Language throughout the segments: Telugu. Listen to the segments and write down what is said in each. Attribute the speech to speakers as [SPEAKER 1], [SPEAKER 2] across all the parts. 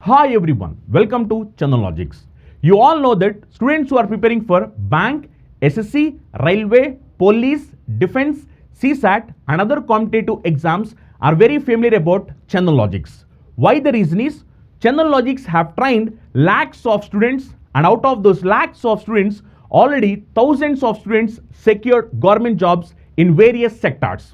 [SPEAKER 1] Hi everyone, welcome to Chandanologics. You all know that students who are preparing for bank, SSC, railway, police, defense, CSAT and other competitive exams are very familiar about Chandanologics. Why the reason is, Chandanologics have trained lakhs of students, and out of those lakhs of students, already thousands of students secured government jobs in various sectors.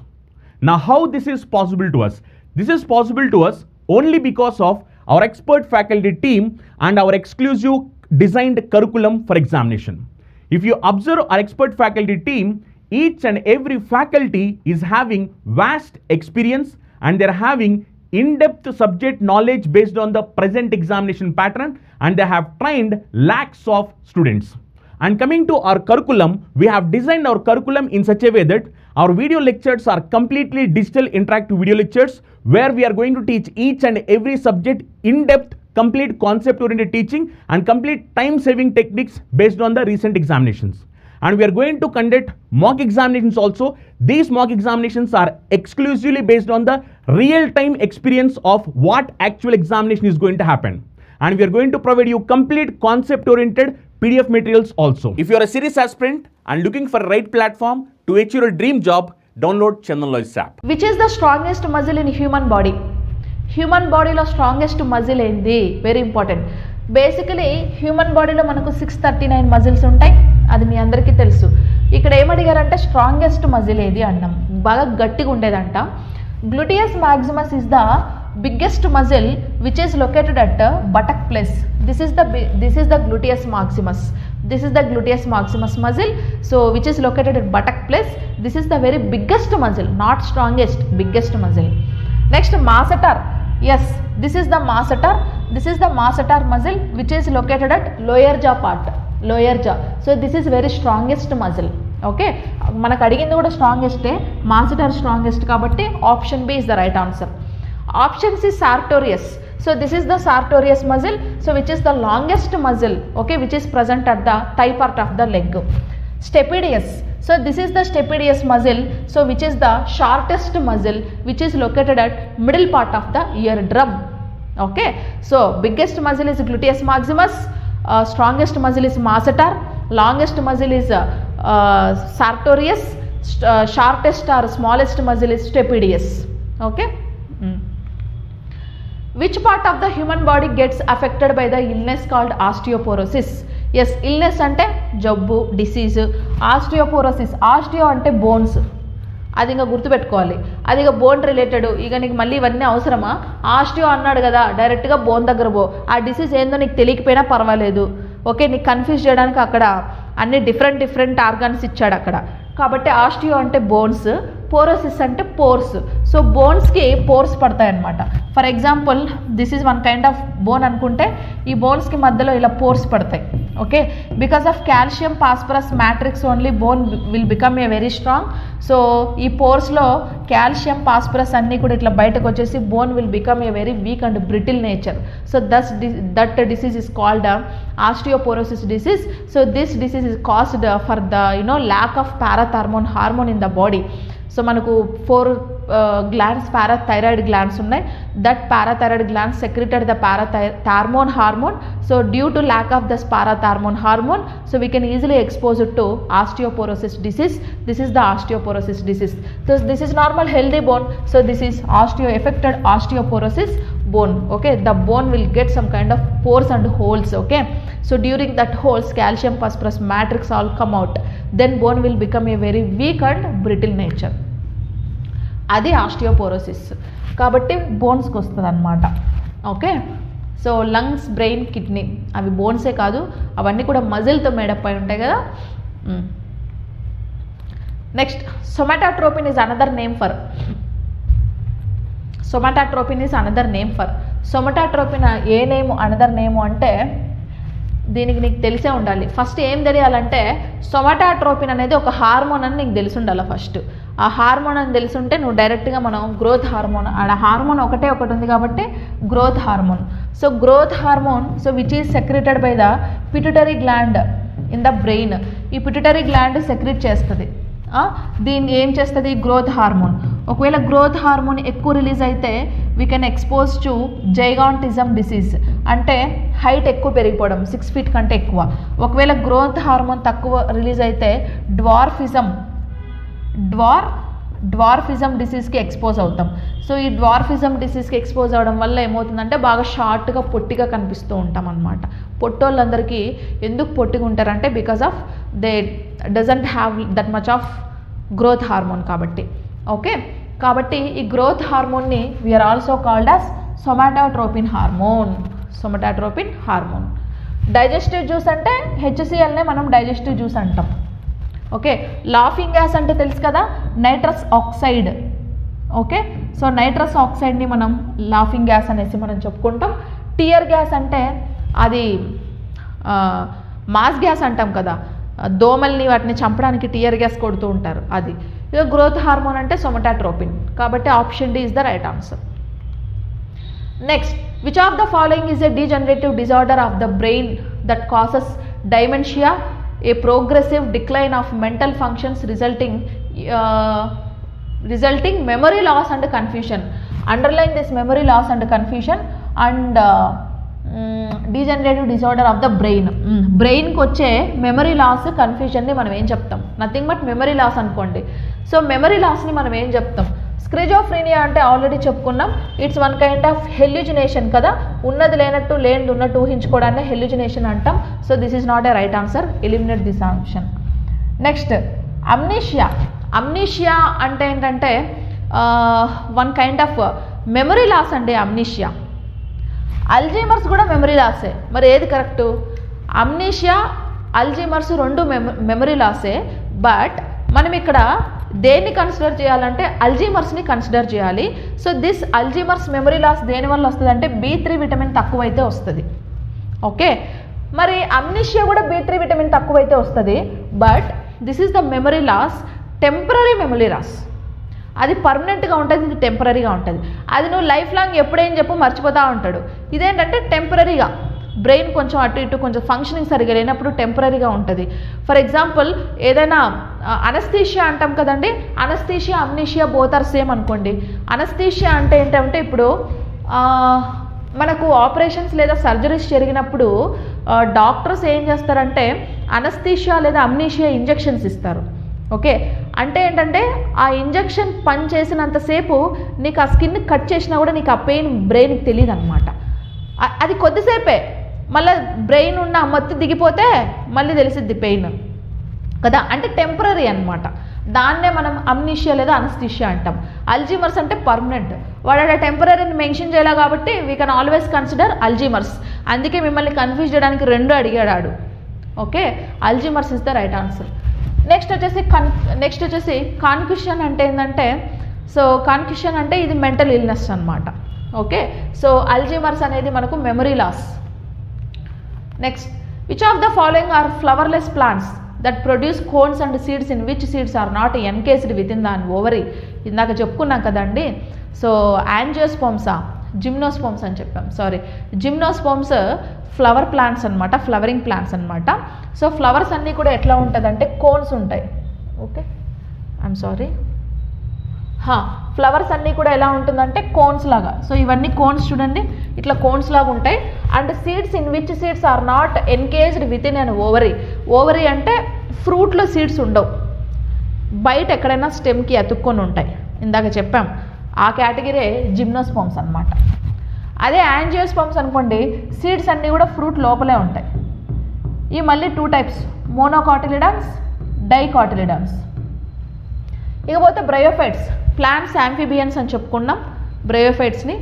[SPEAKER 1] Now how this is possible to us? This is possible to us only because of our expert faculty team and our exclusive designed curriculum for examination. If you observe our expert faculty team, each and every faculty is having vast experience and they're having in-depth subject knowledge based on the present examination pattern, and they have trained lakhs of students. And coming to our curriculum, we have designed our curriculum in such a way that our video lectures are completely digital interactive video lectures where we are going to teach each and every subject in depth, complete concept oriented teaching and complete time saving techniques based on the recent examinations. And we are going to conduct mock examinations also. These mock examinations are exclusively based on the real time experience of what actual examination is going to happen. And we are going to provide you complete concept oriented PDF materials also. If you are a serious aspirant and looking for a right platform to achieve your dream job, download Chandanologics app.
[SPEAKER 2] Which is the strongest muscle in human body? Human body lo strongest muscle endi? Very important. Basically human body lo manaku 639 muscles ఉంటాయి, అది మీ అందరికీ తెలుసు. ఇక్కడ ఏం అడిగారంటే స్ట్రాంగెస్ట్ మజిల్ ఏది అన్నాం, బాగా గట్టిగా ఉండేదంట. Gluteus maximus is the biggest muscle which is located at buttock place. This is the gluteus maximus. This is the gluteus maximus muscle, so which is located at buttock place. This is the very biggest muscle, not strongest, biggest muscle. Next, masseter. Yes, this is the masseter. This is the masseter muscle which is located at lower jaw part, lower jaw. So this is very strongest muscle. Okay, మనకు అడిగింది కూడా స్ట్రాంగెస్టే, మాసెటర్ స్ట్రాంగెస్ట్ కాబట్టి option B is the right answer. Option C sartorius. So this is the sartorius muscle, so which is the longest muscle, okay, which is present at the thigh part of the leg. Stapedius. So this is the stapedius muscle, so which is the shortest muscle which is located at middle part of the eardrum. Okay, so biggest muscle is gluteus maximus, strongest muscle is masseter, longest muscle is sartorius, shortest or smallest muscle is stapedius. Okay. Which part of the human body gets affected by the illness called osteoporosis? Yes, illness ante jabbu, disease. Osteoporosis, osteo ante bones, అది ఇంకా గుర్తుపెట్టుకోవాలి, అది ఇక బోన్ రిలేటెడ్. ఇక నీకు మళ్ళీ ఇవన్నీ అవసరమా? ఆస్టియో అన్నాడు కదా, డైరెక్ట్గా బోన్ దగ్గర పో. ఆ డిసీజ్ ఏందో నీకు తెలియకపోయినా పర్వాలేదు, ఓకే, నీకు కన్ఫ్యూజ్ చేయడానికి అక్కడ అన్ని డిఫరెంట్ ఆర్గాన్స్ ఇచ్చాడు అక్కడ. కాబట్టి ఆస్టియో అంటే బోన్స్, పోరోసిస్ అంటే పోర్స్. సో బోన్స్కి పోర్స్ పడతాయి అన్నమాట. For example this is one kind of bone అనుకుంటే ఈ బోన్స్కి మధ్యలో ఇలా పోర్స్ పడతాయి. Okay, because of calcium phosphorus matrix only bone will become a very strong. So ఈ పోర్స్లో కాల్షియం ఫాస్ఫరస్ అన్నీ కూడా ఇట్లా బయటకు వచ్చేసి bone will become a very weak and brittle nature. So that disease is called osteoporosis disease. So this disease is caused for the lack of parathyroid hormone in the body. So మనకు 4 glands, parathyroid glands ఉన్నాయి. That parathyroid glands secreted the parathyroid hormone. So due to lack of this parathyroid hormone, so we can easily expose it to osteoporosis disease. This is the osteoporosis disease. So this is normal healthy bone. So this is affected osteoporosis bone. Okay, the bone will get some kind of pores and holes. Okay, so during that holes calcium phosphorus matrix all come out, then bone will become a very weak and brittle nature. అది ఆస్టియోపోరోసిస్. కాబట్టి బోన్స్కి వస్తుంది అనమాట. Okay, so lungs, brain, kidney అవి బోన్సే కాదు, అవన్నీ కూడా మజిల్తో మేడప్ అయి ఉంటాయి కదా. Next, somatotropin is another name for. Somatotropin is another name for. Somatotropin a name another name అంటే దీనికి నీకు తెలిసే ఉండాలి. ఫస్ట్ ఏం తెలియాలంటే సొమాటోట్రోపిన్ అనేది ఒక హార్మోన్ అని నీకు తెలిసి ఉండాలి. ఫస్ట్ ఆ హార్మోన్ అని తెలుసుంటే నువ్వు డైరెక్ట్గా మనం గ్రోత్ హార్మోన్, ఆ హార్మోన్ ఒకటే ఒకటి ఉంది కాబట్టి growth hormone. So growth hormone, so which is secreted by the pituitary gland in the brain. ఈ పిట్యూటరీ గ్లాండ్ సెక్రెట్ చేస్తుంది. దీన్ని ఏం చేస్తుంది? Growth hormone. ఒకవేళ గ్రోత్ హార్మోన్ ఎక్కువ రిలీజ్ అయితే we can expose to gigantism disease. అంటే హైట్ ఎక్కువ పెరిగిపోవడం, 6 feet కంటే ఎక్కువ. ఒకవేళ గ్రోత్ హార్మోన్ తక్కువ రిలీజ్ అయితే డ్వార్ఫిజం డిసీజ్కి ఎక్స్పోజ్ అవుతాం. సో ఈ డ్వార్ఫిజం డిసీజ్కి ఎక్స్పోజ్ అవ్వడం వల్ల ఏమవుతుందంటే బాగా షార్ట్గా పొట్టిగా కనిపిస్తూ ఉంటాం అనమాట. పొట్టోళ్ళందరికీ ఎందుకు పొట్టిగా ఉంటారంటే because of they doesn't have that much of growth hormone కాబట్టి. ఓకే, కాబట్టి ఈ గ్రోత్ హార్మోన్ని we are also called as somatotropin hormone. Digestive juice అంటే హెచ్సిఎల్నే మనం డైజెస్టివ్ జ్యూస్ అంటాం. ఓకే, లాఫింగ్ గ్యాస్ అంటే తెలుసు కదా, nitrous oxide. Okay, so nitrous ఆక్సైడ్ని మనం లాఫింగ్ గ్యాస్ అనేసి మనం చెప్పుకుంటాం. టియర్ గ్యాస్ అంటే అది మాస్ గ్యాస్ అంటాం కదా, దోమల్ని వాటిని చంపడానికి టియర్ గ్యాస్ కొడుతూ ఉంటారు అది. ఇక గ్రోత్ హార్మోన్ అంటే సొమాటోట్రోపిన్. కాబట్టి option D is the right answer. Next, which of the following is a degenerative disorder of the brain that causes dementia, a progressive decline of mental functions resulting memory loss and confusion. Underline this, memory loss and confusion and degenerative disorder of the brain. Brain కి వచ్చే మెమరీ లాస్ కన్ఫ్యూజన్ని మనం ఏం చెప్తాం? నథింగ్ బట్ మెమరీ లాస్ అనుకోండి. సో మెమరీ లాస్ని మనం ఏం చెప్తాం? స్క్రిజోఫ్రీనియా అంటే ఆల్రెడీ చెప్పుకున్నాం, it's one kind of hallucination కదా, ఉన్నది లేనట్టు లేనిది ఉన్నట్టు ఊహించుకోవడాన్ని హెల్యూజినేషన్ అంటాం. So this is not a right answer, eliminate this option. Next, amnesia అంటే ఏంటంటే one kind of memory loss అండి అమ్నీషియా. అల్జీమర్స్ కూడా మెమరీ లాసే. మరి ఏది కరెక్టు? అమ్నీషియా, అల్జీమర్స్ రెండు మెమరీ లాసే. బట్ మనం ఇక్కడ దేన్ని కన్సిడర్ చేయాలంటే అల్జీమర్స్ని కన్సిడర్ చేయాలి. So this Alzheimer's memory loss దేనివల్ల వస్తుంది అంటే B3 విటమిన్ తక్కువైతే వస్తుంది. ఓకే, మరి అమ్నీషియా కూడా B3 విటమిన్ తక్కువైతే వస్తుంది. But this is the memory loss, temporary memory loss. అది పర్మనెంట్గా ఉంటుంది, ఇది టెంపరీగా ఉంటుంది. అది నువ్వు లైఫ్ లాంగ్ ఎప్పుడేం చెప్పు మర్చిపోతూ ఉంటాడు. ఇదేంటంటే టెంపరీగా, బ్రెయిన్ కొంచెం అటు ఇటు కొంచెం ఫంక్షనింగ్ సరిగా లేనప్పుడు టెంపరీగా ఉంటుంది. ఫర్ ఎగ్జాంపుల్ ఏదైనా అనస్థీషియా అంటాం కదండి, anaesthesia amnesia both are same అనుకోండి. అనస్థీషియా అంటే ఏంటంటే ఇప్పుడు మనకు ఆపరేషన్స్ లేదా సర్జరీస్ జరిగినప్పుడు డాక్టర్స్ ఏం చేస్తారంటే అనస్థీషియా లేదా అమ్నీషియా ఇంజెక్షన్స్ ఇస్తారు. ఓకే, అంటే ఏంటంటే ఆ ఇంజెక్షన్ పని చేసినంతసేపు నీకు ఆ స్కిన్ కట్ చేసినా కూడా నీకు ఆ పెయిన్ బ్రెయిన్కి తెలియదు అనమాట. అది కొద్దిసేపే, మళ్ళీ బ్రెయిన్ ఉన్న మత్తు దిగిపోతే మళ్ళీ తెలిసిద్ది పెయిన్ కదా, అంటే టెంపరీ అనమాట. దాన్నే మనం అమ్నీషియా లేదా అనస్థీషియా అంటాం. అల్జీమర్స్ అంటే పర్మనెంట్. వాడు టెంపరీని మెన్షన్ చేయాలి కాబట్టి we can always consider Alzheimer's. అందుకే మిమ్మల్ని కన్ఫ్యూజ్ చేయడానికి రెండు అడిగాడు. Okay, Alzheimer's is the right answer. Next వచ్చేసి కాన్ఫ్యూషన్ అంటే ఏంటంటే, సో కాన్ఫ్యూషన్ అంటే ఇది మెంటల్ ఇల్నెస్ అనమాట. ఓకే, సో అల్జీమర్స్ అనేది మనకు memory loss. Next, which of the following are flowerless plants that produce cones and seeds in which seeds are not encased within than ovary? ఇందాక చెప్పుకున్నాం కదండి. సో యాంజియోస్పోమ్సా, జిమ్నోస్పోమ్స్ అని చెప్పాం. జిమ్నోస్పోమ్స్ ఫ్లవర్ ప్లాంట్స్ అనమాట, ఫ్లవరింగ్ ప్లాంట్స్ అనమాట. సో ఫ్లవర్స్ అన్నీ కూడా ఎట్లా ఉంటుందంటే కోన్స్ ఉంటాయి. ఓకే, ఫ్లవర్స్ అన్నీ కూడా ఎలా ఉంటుందంటే కోన్స్ లాగా. సో ఇవన్నీ కోన్స్ చూడండి, ఇట్లా కోన్స్ లాగా ఉంటాయి. And seeds in which seeds are not encased within an ovary. Ovary అంటే ఫ్రూట్లో సీడ్స్ ఉండవు, బయట ఎక్కడైనా స్టెమ్కి అతుక్కొని ఉంటాయి. ఇందాక చెప్పాం ఆ కేటగిరీ జిమ్నోస్పోమ్స్ అనమాట. అదే యాంజియోస్పోమ్స్ అనుకోండి, సీడ్స్ అన్నీ కూడా ఫ్రూట్ లోపలే ఉంటాయి. ఈ మళ్ళీ 2 టైప్స్, మోనోకాటిలిడన్స్, డైకాటిలిడన్స్. ఇకపోతే బ్రయోఫైట్స్, ప్లాంట్స్ యాంఫిబియన్స్ అని చెప్పుకున్నాం బ్రయోఫైట్స్ని.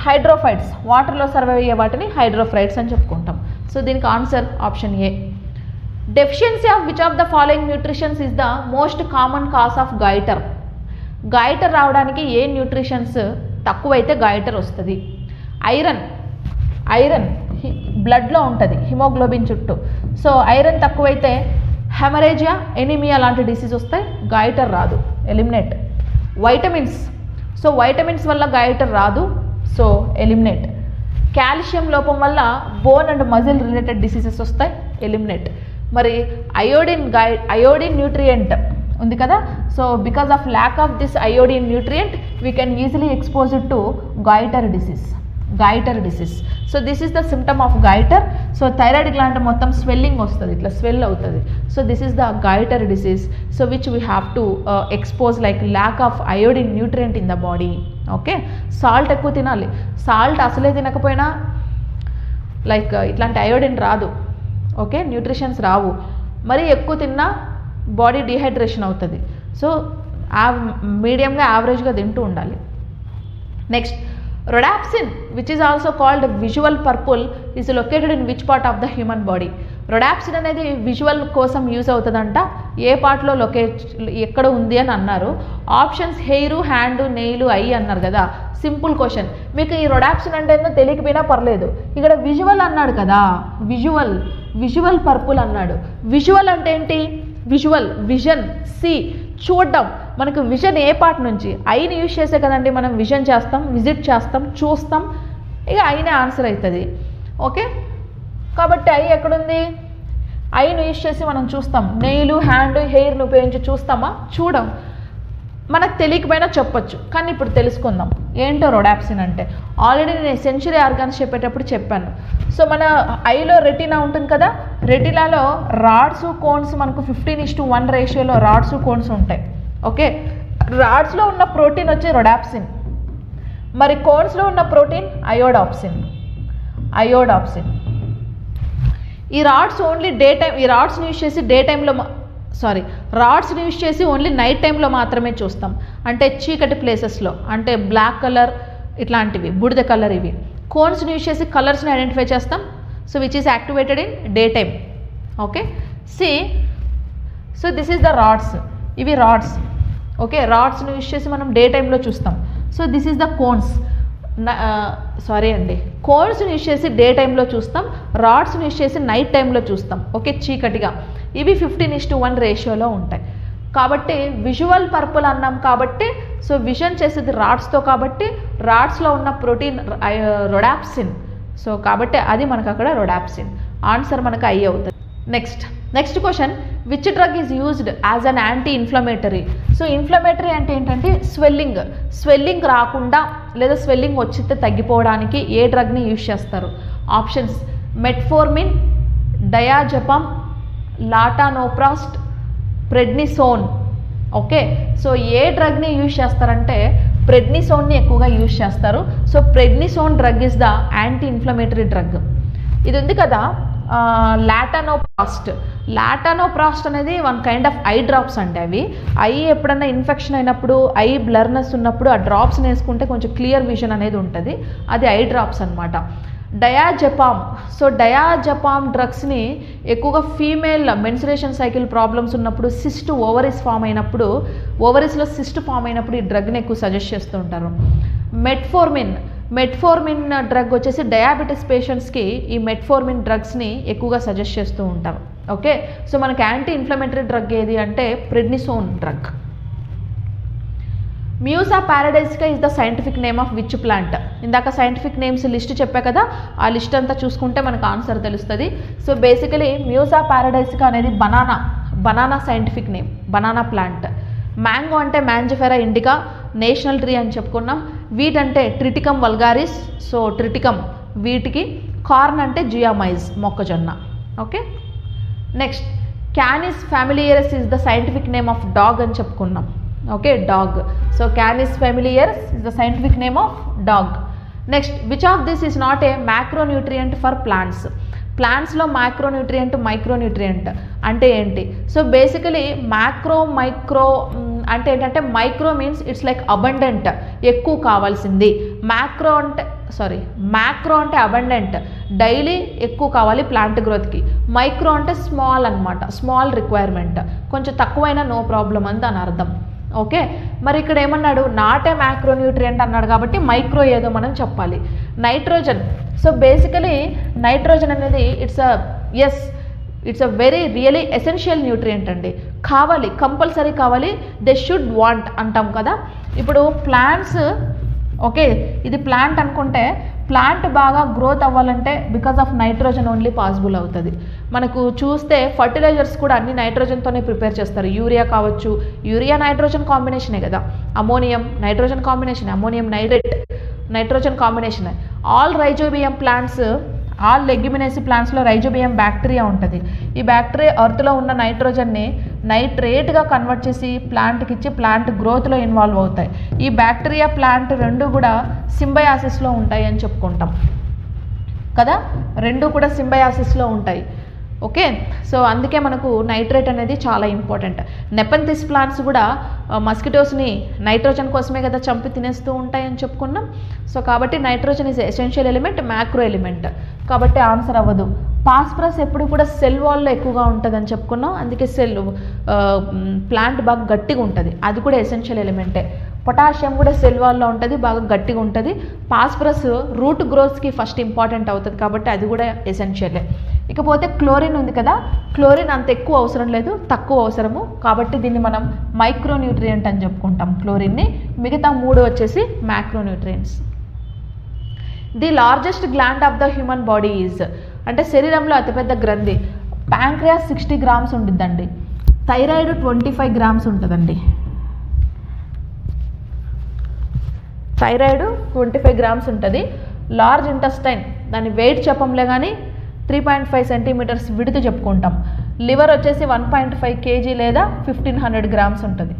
[SPEAKER 2] హైడ్రోఫైట్స్, వాటర్లో సర్వైవ్ అయ్యే వాటిని హైడ్రోఫైట్స్ అని చెప్పుకుంటాం. సో దీనికి answer option A. Deficiency of which of the following nutritions is the most common cause of goitre? Goitre రావడానికి ఏ న్యూట్రిషన్స్ తక్కువైతే గాయిటర్ వస్తుంది? ఐరన్ బ్లడ్లో ఉంటుంది, హిమోగ్లోబిన్ చుట్టూ. సో ఐరన్ తక్కువైతే హెమరేజియా, ఎనీమియా లాంటి డిసీజ్ వస్తాయి, గాయిటర్ రాదు, ఎలిమినేట్. వైటమిన్స్, సో వైటమిన్స్ వల్ల గాయిటర్ రాదు, సో ఎలిమినేట్. కాల్షియం లోపం వల్ల bone and muscle related diseases వస్తాయి, ఎలిమినేట్. మరి అయోడిన్ న్యూట్రియంట్ ఉంది కదా, so because of lack of this iodine nutrient we can easily expose to goitre disease. గైటర్ disease. So this is the symptom of గైటర్. So thyroid gland మొత్తం స్వెల్లింగ్ వస్తుంది, ఇట్లా స్వెల్ అవుతుంది. So this is the గైటర్ disease. So which we have to expose like lack of iodine nutrient in the body. Okay, salt ఎక్కువ తినాలి. సాల్ట్ అసలే తినకపోయినా లైక్ ఇట్లాంటి అయోడిన్ రాదు. ఓకే, న్యూట్రిషన్స్ రావు. మరి ఎక్కువ తిన్నా బాడీ డిహైడ్రేషన్ అవుతుంది. సో మీడియంగా యావరేజ్గా తింటూ ఉండాలి. Next, rhodopsin which is also called visual purple is located in which part of the human body. Rhodopsin అనేది విజువల్ కోసం యూజ్ అవుతుందంట. ఏ పార్ట్లో ఎక్కడ ఉంది అని అన్నారు. Options hair, hand, nail, I అన్నారు కదా. సింపుల్ క్వశ్చన్, మీకు ఈ రొడాప్సిన్ అంటే ఏందో తెలియకపోయినా పర్లేదు. ఇక్కడ విజువల్ అన్నాడు కదా, విజువల్ పర్పుల్ అన్నాడు. విజువల్ అంటే ఏంటి? విజువల్, విజన్, సి, చూడడం. మనకు విజన్ ఏ పార్ట్ నుంచి? ఐని యూజ్ చేసే కదండి మనం విజన్ చేస్తాం, విజిట్ చేస్తాం, చూస్తాం. ఇక ఐనే ఆన్సర్ అవుతుంది. ఓకే, కాబట్టి ఐ ఎక్కడుంది? ఐను యూజ్ చేసి మనం చూస్తాం. నెయిల్, హ్యాండ్, హెయిర్ని ఉపయోగించి చూస్తామా? చూడం. మనకు తెలియకపోయినా చెప్పొచ్చు, కానీ ఇప్పుడు తెలుసుకుందాం ఏంటో రొడాప్సిన్ అంటే. ఆల్రెడీ నేను సెన్సరీ ఆర్గాన్స్ చెప్పేటప్పుడు చెప్పాను. సో మన ఐలో రెటినా ఉంటుంది కదా, రెటినాలో రాడ్స్, కోన్స్ మనకు 15:1 రేషియోలో రాడ్స్, కోన్స్ ఉంటాయి. ఓకే, రాడ్స్లో ఉన్న ప్రోటీన్ వచ్చి రొడాప్సిన్, మరి కోన్స్లో ఉన్న ప్రోటీన్ అయోడాప్సిన్. ఈ రాడ్స్ ఓన్లీ డే టైం, ఈ రాడ్స్ని యూజ్ చేసి డే టైంలో రాడ్స్ని యూజ్ చేసి ఓన్లీ నైట్ టైంలో మాత్రమే చూస్తాం. అంటే చీకటి ప్లేసెస్లో, అంటే బ్లాక్ కలర్ ఇట్లాంటివి, బూడిద కలర్ ఇవి. కోన్స్ని యూజ్ చేసి కలర్స్ని ఐడెంటిఫై చేస్తాం. So which is activated in day time. Okay, so this is the rods. ఇవి రాడ్స్. ఓకే, రాడ్స్ని యూజ్ చేసి మనం డే టైంలో చూస్తాం. So this is the cones. కోన్స్ని యూజ్ చేసి డే టైంలో చూస్తాం, రాడ్స్ని యూజ్ చేసి నైట్ టైంలో చూస్తాం. ఓకే, చీకటిగా. ఇవి 15:1 రేషియోలో ఉంటాయి. కాబట్టి విజువల్ పర్పుల్ అన్నాం కాబట్టి, సో విజన్ చేసేది రాడ్స్తో కాబట్టి రాడ్స్లో ఉన్న ప్రోటీన్ రొడాప్సిన్. సో కాబట్టి అది మనకు అక్కడ రొడాప్సిన్. ఆన్సర్ మనకు ఐ అవుతుంది. Next question, which drug is used as an anti inflammatory. So inflammatory అంటే ఏంటంటే స్వెల్లింగ్ రాకుండా లేదా స్వెల్లింగ్ వచ్చితే తగ్గిపోవడానికి ఏ డ్రగ్ని యూజ్ చేస్తారు? Options metformin, diazepam, latanoprost, prednisone. Okay, so ఏ డ్రగ్ని యూజ్ చేస్తారంటే ప్రెడ్నిసోన్ని ఎక్కువగా యూజ్ చేస్తారు. So prednisone drug is the anti inflammatory drug. ఇది ఉంది కదా లాటానోప్రాస్ట్ అనేది one kind of eye drops అండి. అవి ఐ ఎప్పుడన్నా ఇన్ఫెక్షన్ అయినప్పుడు, ఐ బ్లర్నెస్ ఉన్నప్పుడు ఆ డ్రాప్స్ని వేసుకుంటే కొంచెం క్లియర్ విజన్ అనేది ఉంటుంది. అది ఐ డ్రాప్స్ అనమాట. డయాజెపామ్ డ్రగ్స్ని ఎక్కువగా ఫీమేల్ మెన్సురేషన్ సైకిల్ ప్రాబ్లమ్స్ ఉన్నప్పుడు, ఓవరీస్లో సిస్ట్ ఫామ్ అయినప్పుడు ఈ డ్రగ్ని ఎక్కువ సజెస్ట్ చేస్తూ ఉంటారు. మెట్ఫోర్మిన్ డ్రగ్ వచ్చేసి డయాబెటీస్ పేషెంట్స్కి ఈ మెట్ఫోర్మిన్ డ్రగ్స్ని ఎక్కువగా సజెస్ట్ చేస్తూ ఉంటారు. ఓకే, సో మనకి యాంటీ ఇన్ఫ్లమేటరీ డ్రగ్ ఏది అంటే prednisone drug. Musa paradisiaca is the scientific name of which plant. ఇందాక సైంటిఫిక్ నేమ్స్ లిస్ట్ చెప్పా కదా, ఆ లిస్ట్ అంతా చూసుకుంటే మనకు ఆన్సర్ తెలుస్తుంది. సో బేసికలీ మ్యూసా పారడైసికా అనేది banana scientific name, banana plant. Mango అంటే మ్యాంజిఫెరా ఇండికా, నేషనల్ ట్రీ అని చెప్పుకున్నాం. వీట్ అంటే ట్రిటికమ్ వల్గారిస్, సో ట్రిటికమ్ వీటికి. కార్న్ అంటే జియామైజ్, మొక్కజొన్న. Okay, next canis familiaris is the scientific name of dog అని చెప్పుకున్నాం. Okay, dog. So canis familiaris is the scientific name of dog. Next, which of this is not a macronutrient for plants. ప్లాంట్స్లో మైక్రోన్యూట్రియంట్ అంటే ఏంటి? సో బేసికలీ మైక్రో అంటే ఏంటంటే micro means it's like abundant, ఎక్కువ కావాల్సింది. మ్యాక్రో అంటే అబండెంట్, డైలీ ఎక్కువ కావాలి ప్లాంట్ గ్రోత్కి. మైక్రో అంటే స్మాల్ అనమాట, స్మాల్ రిక్వైర్మెంట్, కొంచెం తక్కువైనా నో ప్రాబ్లం అని దాని అర్థం. ఓకే, మరి ఇక్కడ ఏమన్నాడు? నాట్ ఏ మ్యాక్రోన్యూట్రియంట్ అన్నాడు కాబట్టి మైక్రో ఏదో మనం చెప్పాలి. నైట్రోజన్. సో బేసికలీ నైట్రోజన్ అనేది it's a very really essential nutrient అండి. కావాలి, కంపల్సరీ కావాలి. దే షుడ్ వాంట్ అంటాం కదా. ఇప్పుడు ప్లాంట్స్, ఓకే, ఇది ప్లాంట్ అనుకుంటే ప్లాంట్ బాగా గ్రోత్ అవ్వాలంటే because of nitrogen only possible అవుతుంది. మనకు చూస్తే ఫర్టిలైజర్స్ కూడా అన్ని నైట్రోజన్తోనే ప్రిపేర్ చేస్తారు. యూరియా కావచ్చు, యూరియా నైట్రోజన్ కాంబినేషనే కదా. Ammonium nitrogen combination, ammonium nitrate. Nitrogen combination. All rhizobium plants, all leguminosae ప్లాంట్స్లో రైజోబియం బ్యాక్టీరియా ఉంటుంది. ఈ బ్యాక్టీరియా ఎర్త్లో ఉన్న నైట్రోజన్ని నైట్రేట్గా కన్వర్ట్ చేసి ప్లాంట్కి ఇచ్చి ప్లాంట్ గ్రోత్లో ఇన్వాల్వ్ అవుతాయి. ఈ బ్యాక్టీరియా ప్లాంట్ రెండు కూడా సింబయాసిస్లో ఉంటాయి అని చెప్పుకుంటాం కదా, రెండు కూడా సింబయాసిస్లో ఉంటాయి. ఓకే, సో అందుకే మనకు నైట్రేట్ అనేది చాలా ఇంపార్టెంట్. నెపెంథిస్ ప్లాంట్స్ కూడా మస్కిటోస్ని నైట్రోజన్ కోసమే కదా చంపి తినేస్తూ ఉంటాయని చెప్పుకున్నాం. సో కాబట్టి nitrogen is essential element, macro element, కాబట్టి ఆన్సర్ అవ్వదు. ఫాస్ఫరస్ ఎప్పుడు కూడా సెల్ వాల్లో ఎక్కువగా ఉంటుందని చెప్పుకున్నాం, అందుకే ప్లాంట్ బాగా గట్టిగా ఉంటుంది, అది కూడా ఎసెన్షియల్ ఎలిమెంటే. పొటాషియం కూడా సెల్ వాల్లో ఉంటుంది, బాగా గట్టిగా ఉంటుంది. ఫాస్ఫరస్ రూట్ గ్రోత్స్కి ఫస్ట్ ఇంపార్టెంట్ అవుతుంది, కాబట్టి అది కూడా ఎసెన్షియలే. ఇకపోతే క్లోరిన్ ఉంది కదా, క్లోరిన్ అంత ఎక్కువ అవసరం లేదు, తక్కువ అవసరము, కాబట్టి దీన్ని మనం మైక్రోన్యూట్రియంట్ అని చెప్పుకుంటాం క్లోరిన్ని. మిగతా మూడు వచ్చేసి macronutrients. The largest gland of the human body is, అంటే శరీరంలో అతిపెద్ద గ్రంథి. ప్యాంక్రియాస్ 60 grams ఉంటుందండి, థైరాయిడ్ 25 grams ఉంటుందండి. థైరాయిడ్ 25 grams ఉంటుంది. లార్జ్ ఇంటెస్టైన్, దాని వెయిట్ చెప్పంలే కానీ 3.5 centimeters విడుతు చెప్పుకుంటాం. లివర్ వచ్చేసి 1.5 kg లేదా 1500 grams ఉంటుంది.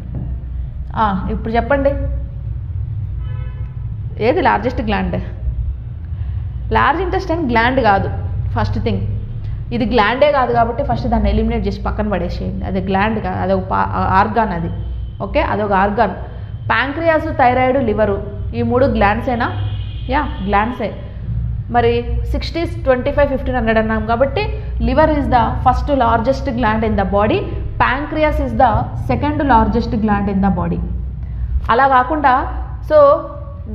[SPEAKER 2] ఇప్పుడు చెప్పండి ఏది largest gland? Large intestine gland కాదు ఫస్ట్ థింగ్, ఇది గ్లాండే కాదు కాబట్టి ఫస్ట్ దాన్ని ఎలిమినేట్ చేసి పక్కన పడేసేయండి. అది గ్లాండ్ కాదు, అదొక ఆర్గాన్ అది. ఓకే, అదొక ఆర్గాన్. ప్యాంక్రియాస్, థైరాయిడ్, లివరు ఈ మూడు గ్లాండ్సేనా? యా, గ్లాండ్సే. మరి 60, 25, 1500 అన్నాం కాబట్టి liver is the first largest gland in the body, pancreas is the second largest gland in the body. అలా కాకుండా so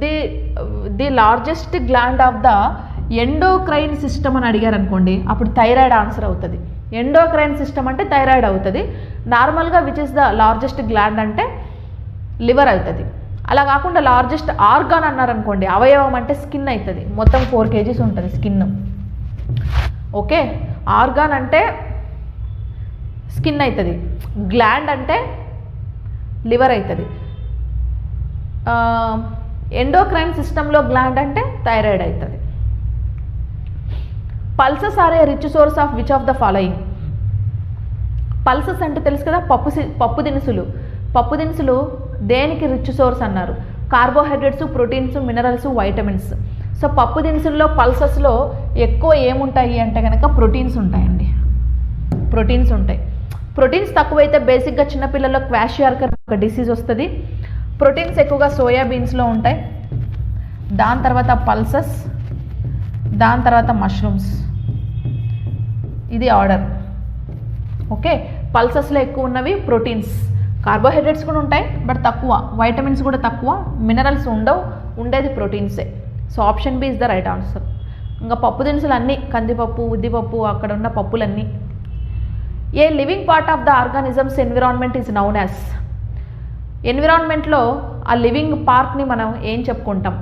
[SPEAKER 2] the largest gland of the endocrine system అని అడిగారు అనుకోండి, అప్పుడు థైరాయిడ్ ఆన్సర్ అవుతుంది. ఎండోక్రైన్ సిస్టమ్ అంటే థైరాయిడ్ అవుతుంది. నార్మల్గా which is the largest gland అంటే లివర్ అవుతుంది. అలా కాకుండా లార్జెస్ట్ ఆర్గాన్ అన్నారనుకోండి, అవయవం అంటే స్కిన్ అవుతుంది. మొత్తం 4 kgs ఉంటుంది స్కిన్. ఓకే, ఆర్గాన్ అంటే స్కిన్ అవుతుంది, గ్లాండ్ అంటే లివర్ అవుతుంది. ఎండోక్రైన్ సిస్టంలో గ్లాండ్ అంటే థైరాయిడ్ అవుతుంది. Pulses are a rich source of which of the following? Pulses అంటే తెలుసు కదా, పప్పు దినుసులు. పప్పు దినుసులు దేనికి రిచ్ సోర్స్ అన్నారు? Carbohydrates, proteins, minerals, vitamins. So పప్పు దినుసుల్లో పల్సెస్లో ఎక్కువ ఏముంటాయి అంటే కనుక ప్రోటీన్స్ ఉంటాయండి. ప్రోటీన్స్ ఉంటాయి. ప్రోటీన్స్ తక్కువైతే బేసిక్గా చిన్నపిల్లల్లో క్వాషియార్కర్ ఒక డిసీజ్ వస్తుంది. ప్రోటీన్స్ ఎక్కువగా సోయాబీన్స్లో ఉంటాయి, దాని తర్వాత పల్సెస్, దాని తర్వాత మష్రూమ్స్. ఇది ఆర్డర్. ఓకే, పల్సెస్లో ఎక్కువ ఉన్నవి ప్రోటీన్స్. కార్బోహైడ్రేట్స్ కూడా ఉంటాయి బట్ తక్కువ, వైటమిన్స్ కూడా తక్కువ, మినరల్స్ ఉండవు, ఉండేది ప్రోటీన్సే. So option B is the right answer. ఇంకా పప్పు దినుసులు అన్నీ, కందిపప్పు, ఉద్దిపప్పు, అక్కడ ఉన్న పప్పులన్నీ. A living part of the organisms environment is known as? ఎన్విరాన్మెంట్లో ఆ లివింగ్ పార్ట్ని మనం ఏం చెప్పుకుంటాం?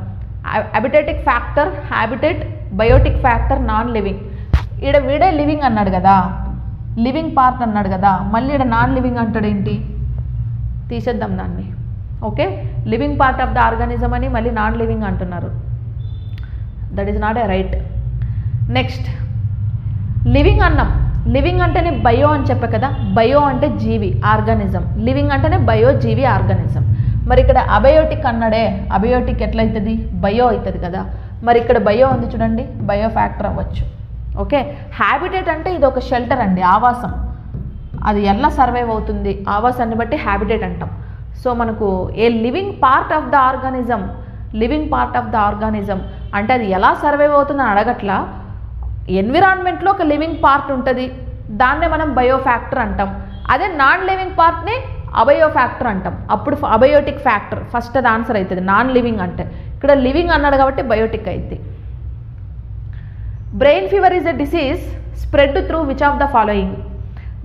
[SPEAKER 2] Abiotic factor, habitat, biotic factor, non living. వీడే లివింగ్ అన్నాడు కదా, లివింగ్ పార్ట్ అన్నాడు కదా, మళ్ళీ ఈడ నాన్ లివింగ్ అంటాడు ఏంటి? తీసేద్దాం దాన్ని. Okay, living part of the organism అని మళ్ళీ నాన్ లివింగ్ అంటున్నారు. That is not a right. Next, living అన్నాం. లివింగ్ అంటేనే బయో అని చెప్పే కదా, బయో అంటే జీవి, ఆర్గానిజం. లివింగ్ అంటేనే బయో, జీవి, ఆర్గానిజం. మరి ఇక్కడ అబయోటిక్ అన్నాడే, అబయోటిక్ ఎట్లయితుంది? బయో అవుతుంది కదా. మరి ఇక్కడ బయో ఉంది చూడండి, బయో ఫ్యాక్టర్ అవ్వచ్చు. ఓకే, హ్యాబిటేట్ అంటే ఇది ఒక షెల్టర్ అండి, ఆవాసం. అది ఎలా సర్వైవ్ అవుతుంది, ఆవాసాన్ని బట్టి హ్యాబిటేట్ అంటాం. సో మనకు ఏ living part of the organism, living part of the organism అంటే అది ఎలా సర్వైవ్ అవుతుందని అడగట్లా. ఎన్విరాన్మెంట్లో ఒక లివింగ్ పార్ట్ ఉంటుంది, దాన్నే మనం బయో ఫ్యాక్టర్ అంటాం. అదే నాన్ లివింగ్ పార్ట్ని అబయో ఫ్యాక్టర్ అంటాం. అప్పుడు అబయోటిక్ ఫ్యాక్టర్ ఫస్ట్ అది ఆన్సర్ అవుతుంది, నాన్ లివింగ్ అంటే. ఇక్కడ లివింగ్ అన్నాడు కాబట్టి బయోటిక్ అయింది. Brain fever is a disease spread through which of the following?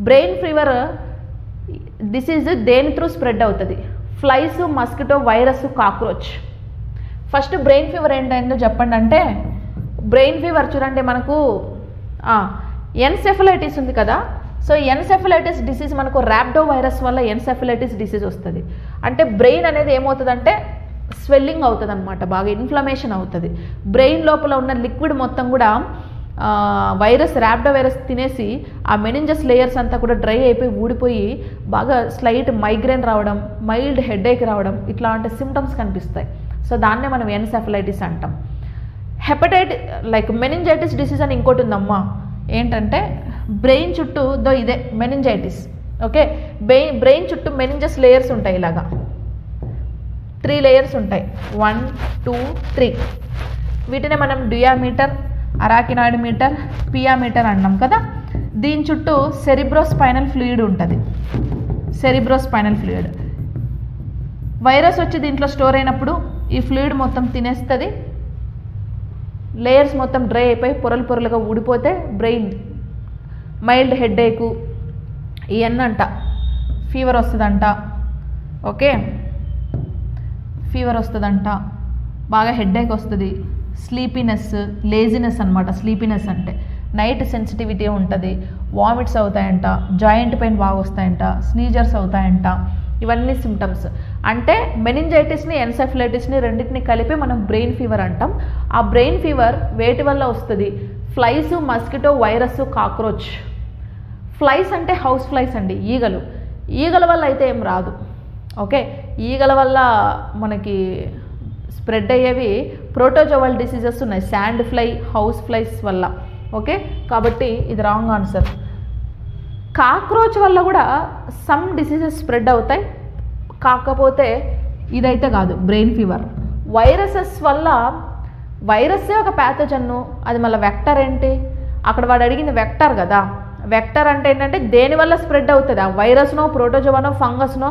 [SPEAKER 2] Brain fever disease దేని త్రూ స్ప్రెడ్ అవుతుంది? Flies, mosquito, virus, cockroach. First brain fever ఏంటంటే చెప్పండి అంటే, బ్రెయిన్ ఫీవర్ చూడండి మనకు ఎన్సెఫలైటిస్ ఉంది కదా. సో ఎన్సెఫలైటిస్ డిసీజ్ మనకు ర్యాప్డో వైరస్ వల్ల ఎన్సెఫలైటిస్ డిసీజ్ వస్తుంది. అంటే బ్రెయిన్ అనేది ఏమవుతుందంటే స్వెల్లింగ్ అవుతుంది అనమాట, బాగా ఇన్ఫ్లమేషన్ అవుతుంది. బ్రెయిన్ లోపల ఉన్న లిక్విడ్ మొత్తం కూడా వైరస్ ర్యాపిడో వైరస్ తినేసి ఆ మెనింజస్ లేయర్స్ అంతా కూడా డ్రై అయిపోయి ఊడిపోయి బాగా స్లైట్ మైగ్రేన్ రావడం, మైల్డ్ హెడేక్ రావడం, ఇట్లాంటి సిమ్టమ్స్ కనిపిస్తాయి. సో దాన్నే మనం ఎన్సెఫలైటిస్ అంటాం. లైక్ మెనింజైటిస్ డిసీజ్ అని ఇంకోటి ఉందమ్మా, ఏంటంటే బ్రెయిన్ చుట్టూ ఇదే మెనింజైటిస్. ఓకే, బ్రెయిన్ చుట్టూ మెనింజస్ లేయర్స్ ఉంటాయి, ఇలాగా 3 లేయర్స్ ఉంటాయి, 1 2 3. వీటినే మనం డియామీటర్, అరాకినాయిడ్ మీటర్, పియామీటర్ అన్నాం కదా. దీని చుట్టూ సెరిబ్రోస్పైనల్ ఫ్లూయిడ్ ఉంటుంది. సెరిబ్రోస్పైనల్ ఫ్లూయిడ్ వైరస్ వచ్చి దీంట్లో స్టోర్ అయినప్పుడు ఈ ఫ్లూయిడ్ మొత్తం తినేస్తుంది, లేయర్స్ మొత్తం డ్రై అయిపోయి పొరలు పొరలుగా ఊడిపోతే బ్రెయిన్ మైల్డ్ హెడేకు ఇవన్నీ అంట, ఫీవర్ వస్తుందంట. ఓకే, ఫీవర్ వస్తుందంట, బాగా హెడేక్ వస్తుంది, స్లీపీనెస్, లేజినెస్ అనమాట. స్లీపీనెస్ అంటే నైట్ సెన్సిటివిటీ ఉంటుంది, వామిట్స్ అవుతాయంట, జాయింట్ పెయిన్ బాగా వస్తాయంట, స్నీజర్స్ అవుతాయంట. ఇవన్నీ సిమ్టమ్స్. అంటే మెనింజైటిస్ని, ఎన్సెఫలైటిస్ని రెండింటిని కలిపి మనం బ్రెయిన్ ఫీవర్ అంటాం. ఆ బ్రెయిన్ ఫీవర్ వేటి వల్ల వస్తుంది? Flies, mosquito, virus, cockroach. Flies అంటే హౌస్ ఫ్లైస్ అండి, ఈగలు. ఈగల వల్ల అయితే ఏం రాదు. ఓకే, ఈగల వల్ల మనకి స్ప్రెడ్ అయ్యేవి ప్రోటోజోవల్ డిసీజెస్ ఉన్నాయి, శాండ్ ఫ్లై, హౌస్ ఫ్లైస్ వల్ల. ఓకే, కాబట్టి ఇది రాంగ్ ఆన్సర్. కాక్రోచ్ వల్ల కూడా సమ్ డిసీజెస్ స్ప్రెడ్ అవుతాయి, కాకపోతే ఇదైతే కాదు బ్రెయిన్ ఫీవర్. వైరసెస్ వల్ల, వైరస్సే ఒక ప్యాథోజన్ను, అది మళ్ళీ వెక్టర్ ఏంటి? అక్కడ వాడు అడిగింది వెక్టర్ కదా. వెక్టర్ అంటే ఏంటంటే దేనివల్ల స్ప్రెడ్ అవుతుంది, ఆ వైరస్నో, ప్రోటోజోవానో, ఫంగస్నో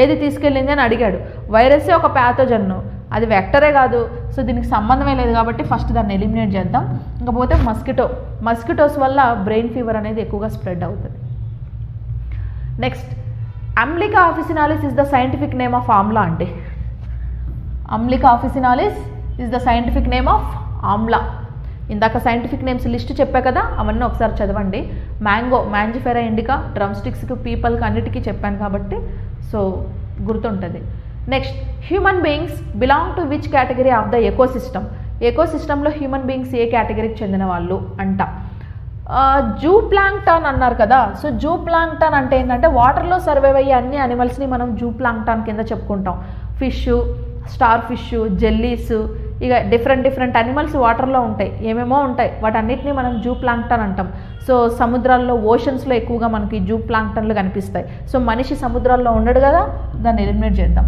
[SPEAKER 2] ఏది తీసుకెళ్ళింది అని అడిగాడు. వైరస్సే ఒక ప్యాథోజన్ను, అది వెక్టరే కాదు. సో దీనికి సంబంధమే లేదు కాబట్టి ఫస్ట్ దాన్ని ఎలిమినేట్ చేద్దాం. ఇంకపోతే మస్కిటోస్ వల్ల బ్రెయిన్ ఫీవర్ అనేది ఎక్కువగా స్ప్రెడ్ అవుతుంది. Next, emblica officinalis is the scientific name of amla అంటే. Emblica officinalis is the scientific name of amla. ఇందాక సైంటిఫిక్ నేమ్స్ లిస్ట్ చెప్పా కదా, అవన్నీ ఒకసారి చదవండి. మ్యాంగో, మ్యాంజిఫెరా ఇండికా, డ్రమ్ స్టిక్స్కి, పీపల్కి అన్నిటికీ చెప్పాను కాబట్టి సో గుర్తుంటుంది. Next, human beings belong to which category of the ecosystem? ఎకోసిస్టంలో హ్యూమన్ బీయింగ్స్ ఏ కేటగిరీకి చెందిన వాళ్ళు అంట. జూ ప్లాంక్టాన్ అన్నారు కదా. సో జూ ప్లాంక్టాన్ అంటే ఏంటంటే వాటర్లో సర్వైవ్ అయ్యే అన్ని అనిమల్స్ని మనం జూ ప్లాంక్టాన్ కింద చెప్పుకుంటాం. ఫిష్, స్టార్ ఫిష్, జెల్లీస్, ఇక డిఫరెంట్ అనిమల్స్ వాటర్లో ఉంటాయి, ఏమేమో ఉంటాయి, వాటన్నిటిని మనం జూ ప్లాంక్టన్ అంటాం. సో సముద్రాల్లో, ఓషన్స్లో ఎక్కువగా మనకి జూ ప్లాంక్టన్లు కనిపిస్తాయి. సో మనిషి సముద్రాల్లో ఉండడు కదా, దాన్ని ఎలిమినేట్ చేద్దాం.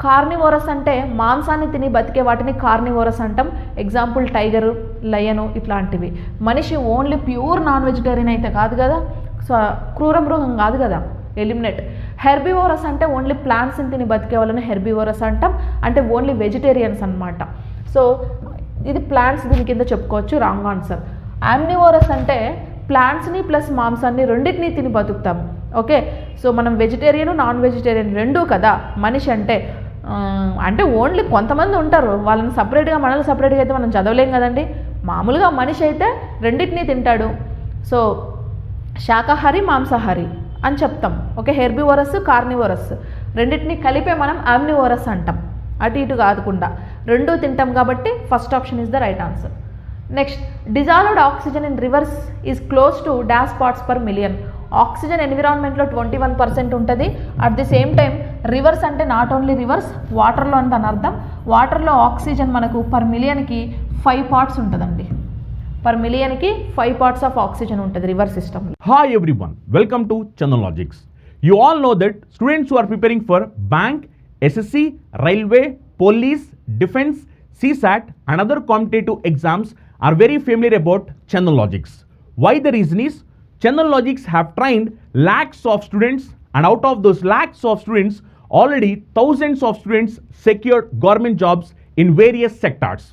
[SPEAKER 2] కార్నివోరస్ అంటే మాంసాన్ని తిని బతికే వాటిని కార్నివోరస్ అంటాం. ఎగ్జాంపుల్ టైగరు, లయను ఇట్లాంటివి. మనిషి ఓన్లీ ప్యూర్ నాన్ వెజిటేరియన్ అయితే కాదు కదా, సో క్రూర మృగం కాదు కదా, ఎలిమినేట్. హెర్బివోరస్ అంటే ఓన్లీ ప్లాంట్స్ని తిని బతికే వాళ్ళని హెర్బివోరస్ అంటాం, అంటే ఓన్లీ వెజిటేరియన్స్ అనమాట. సో ఇది ప్లాంట్స్ దీని కింద చెప్పుకోవచ్చు, రాంగ్ ఆన్సర్. యామ్నివోరస్ అంటే ప్లాంట్స్ని ప్లస్ మాంసాన్ని రెండింటినీ తిని బతుకుతాము. ఓకే, సో మనం వెజిటేరియన్, నాన్ వెజిటేరియన్ రెండూ కదా. మనిషి అంటే ఓన్లీ కొంతమంది ఉంటారు, వాళ్ళని సపరేట్గా, మనల్ని సపరేట్గా అయితే మనం చదవలేం కదండి. మామూలుగా మనిషి అయితే రెండింటినీ తింటాడు. సో శాకాహారి, మాంసాహారి అని చెప్తాం. ఓకే, హెర్బివోరస్, కార్నివోరస్ రెండింటినీ కలిపే మనం యామ్నివోరస్ అంటాం. అటు ఇటు కాదుకుండా రెండూ తింటాం కాబట్టి first option is the right answer. Next, dissolved oxygen in rivers is close to dash parts per million. Oxygen ఎన్విరాన్మెంట్లో 21% ఉంటుంది. At the same time rivers అంటే నాట్ ఓన్లీ రివర్స్, వాటర్లో అంటే అని అర్థం. వాటర్లో ఆక్సిజన్ మనకు పర్ మిలియన్కి 5 parts ఉంటుందండి. పర్ మిలియన్కి 5 parts ఆఫ్ ఆక్సిజన్ ఉంటుంది రివర్ సిస్టమ్లో.
[SPEAKER 1] Hi everyone, welcome to Chandan Logics. You all know that students who are preparing for bank, SSC, railway, police, defense, CSAT and other competitive exams are very familiar about Chandan Logics. Why the reason is, Chandan Logics have trained lakhs of students, and out of those lakhs of students, already thousands of students secured government jobs in various sectors.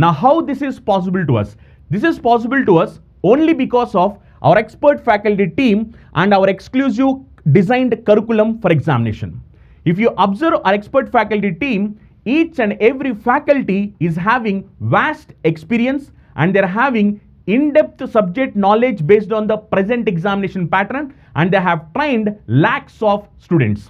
[SPEAKER 1] Now how this is possible to us? This is possible to us only because of our expert faculty team and our exclusive designed curriculum for examination. If you observe our expert faculty team, each and every faculty is having vast experience and they're having in-depth subject knowledge based on the present examination pattern, and they have trained lakhs of students.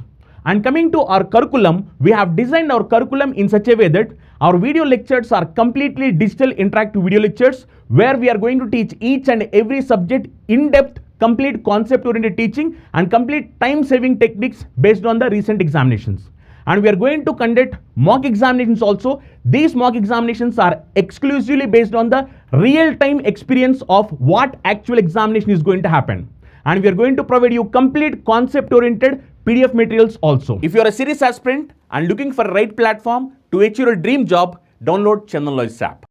[SPEAKER 1] And coming to our curriculum, we have designed our curriculum in such a way that our video lectures are completely digital interactive video lectures where we are going to teach each and every subject in depth, complete concept oriented teaching and complete time saving techniques based on the recent examinations. And we are going to conduct mock examinations also. These mock examinations are exclusively based on the real time experience of what actual examination is going to happen. And we are going to provide you complete concept oriented PDF materials also. If you are a serious aspirant and looking for right platform to achieve your dream job, download Chandan Logics app.